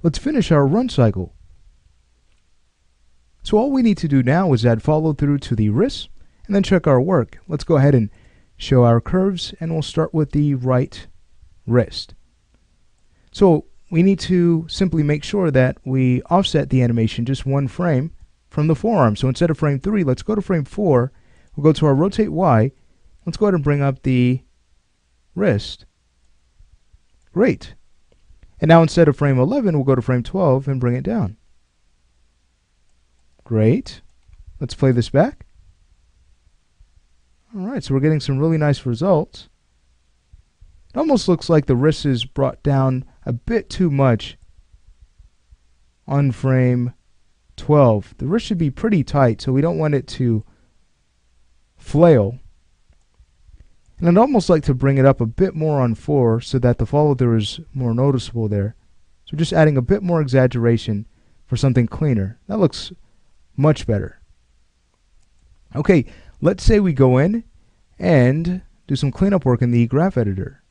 let's finish our run cycle. So all we need to do now is add follow through to the wrist and then check our work. Let's go ahead and show our curves, and we'll start with the right wrist. So we need to simply make sure that we offset the animation just one frame from the forearm. So instead of frame 3, let's go to frame 4. We'll go to our rotate Y. Let's go ahead and bring up the wrist. Great. And now instead of frame 11, we'll go to frame 12 and bring it down. Great. Let's play this back. All right, so we're getting some really nice results. It almost looks like the wrist is brought down a bit too much on frame 12. The wrist should be pretty tight, so we don't want it to flail. And I'd almost like to bring it up a bit more on 4 so that the follow through is more noticeable there. So just adding a bit more exaggeration for something cleaner. That looks much better. Okay, let's say we go in and do some cleanup work in the graph editor.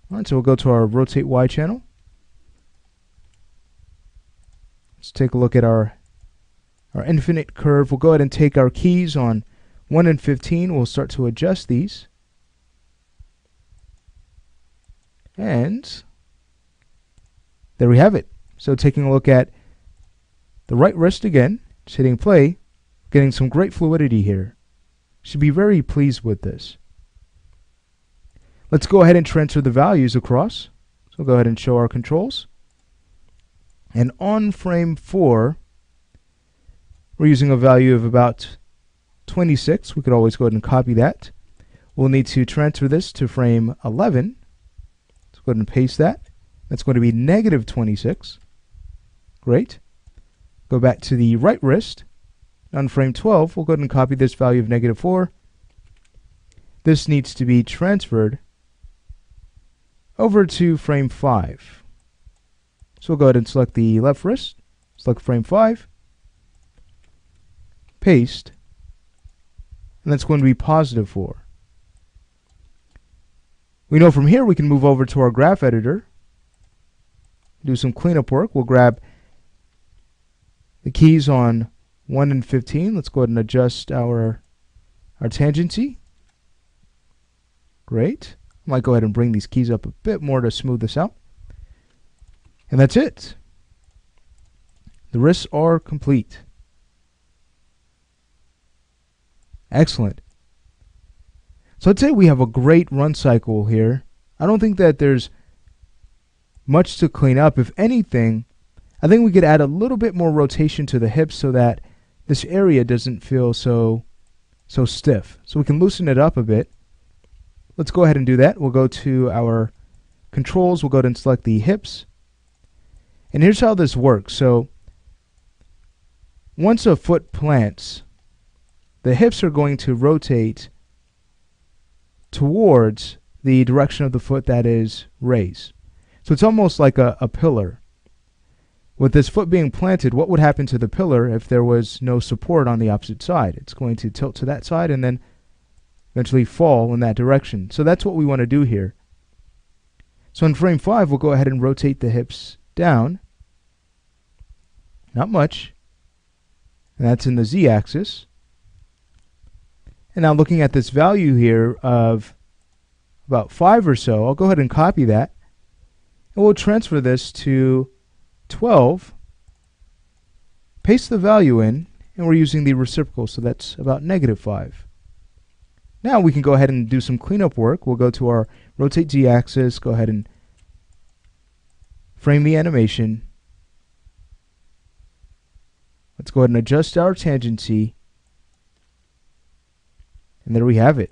All right, so we'll go to our rotate Y channel. Let's take a look at our infinite curve. We'll go ahead and take our keys on 1 and 15. We'll start to adjust these. And there we have it. So taking a look at the right wrist again, just hitting play, getting some great fluidity here. Should be very pleased with this. Let's go ahead and transfer the values across. So go ahead and show our controls. And on frame 4, we're using a value of about 26. We could always go ahead and copy that. We'll need to transfer this to frame 11. Let's go ahead and paste that. That's going to be negative 26. Great. Go back to the right wrist. On frame 12, we'll go ahead and copy this value of negative 4. This needs to be transferred over to frame 5. So we'll go ahead and select the left wrist, select frame 5, paste, and that's going to be positive 4. We know from here we can move over to our graph editor, do some cleanup work. We'll grab the keys on 1 and 15. Let's go ahead and adjust our tangency. Great. I might go ahead and bring these keys up a bit more to smooth this out. And that's it. The wrists are complete. Excellent. So I'd say we have a great run cycle here. I don't think that there's much to clean up. If anything, I think we could add a little bit more rotation to the hips so that this area doesn't feel so stiff. So we can loosen it up a bit. Let's go ahead and do that. We'll go to our controls. We'll go ahead and select the hips. And here's how this works. So once a foot plants, the hips are going to rotate towards the direction of the foot that is raised. So it's almost like a pillar. With this foot being planted, what would happen to the pillar if there was no support on the opposite side? It's going to tilt to that side and then eventually fall in that direction. So that's what we want to do here. So in frame 5, we'll go ahead and rotate the hips down. Not much. And that's in the z-axis. And now looking at this value here of about 5 or so, I'll go ahead and copy that. And we'll transfer this to 12. Paste the value in, and we're using the reciprocal, so that's about negative 5. Now we can go ahead and do some cleanup work. We'll go to our rotate z-axis, go ahead and frame the animation. Let's go ahead and adjust our tangency. And there we have it.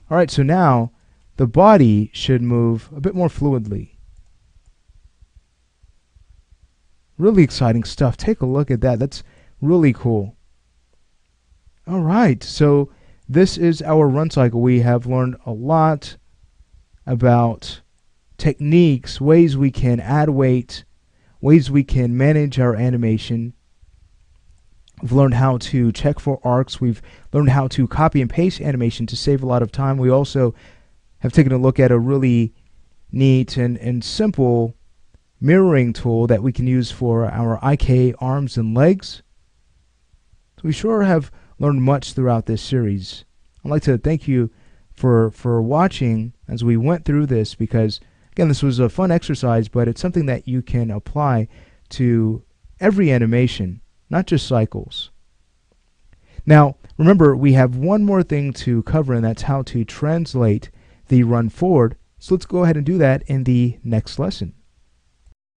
All right, so now the body should move a bit more fluidly. Really exciting stuff. Take a look at that. That's really cool. All right, so this is our run cycle. We have learned a lot about techniques, ways we can add weight, ways we can manage our animation. We've learned how to check for arcs. We've learned how to copy and paste animation to save a lot of time. We also have taken a look at a really neat and simple mirroring tool that we can use for our IK arms and legs. So we sure have learned much throughout this series. I'd like to thank you for watching as we went through this, because again, this was a fun exercise, but it's something that you can apply to every animation, not just cycles. Now, remember, we have one more thing to cover, and that's how to translate the run forward. So let's go ahead and do that in the next lesson.